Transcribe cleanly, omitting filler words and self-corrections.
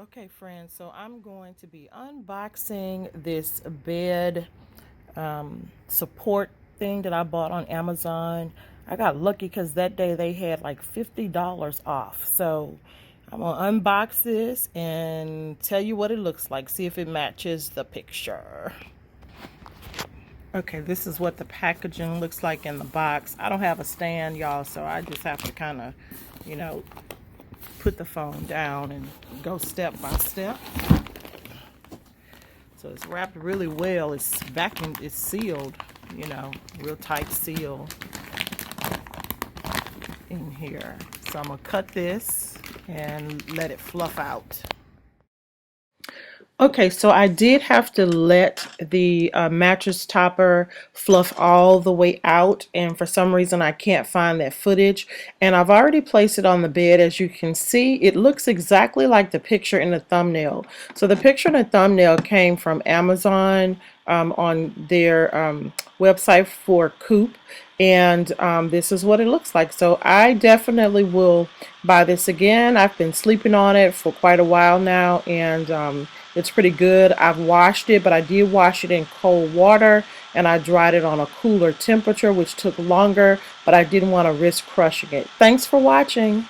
Okay, friends, so I'm going to be unboxing this bed support thing that I bought on Amazon. I got lucky because that day they had like $50 off. So I'm going to unbox this and tell you what it looks like. See if it matches the picture. Okay, this is what the packaging looks like in the box. I don't have a stand, y'all, so I just have to kind of, you know, put the phone down and go step by step. So it's wrapped really well. It's vacuumed, it's sealed, you know, real tight seal in here. So I'm gonna cut this and let it fluff out. Okay, so I did have to let the mattress topper fluff all the way out, and for some reason I can't find that footage. And I've already placed it on the bed. As you can see, it looks exactly like the picture in the thumbnail. So the picture in the thumbnail came from Amazon on their website for COONP. And this is what it looks like. So I definitely will buy this again. I've been sleeping on it for quite a while now, and it's pretty good. I've washed it, but I did wash it in cold water, and I dried it on a cooler temperature, which took longer, but I didn't want to risk crushing it. Thanks for watching.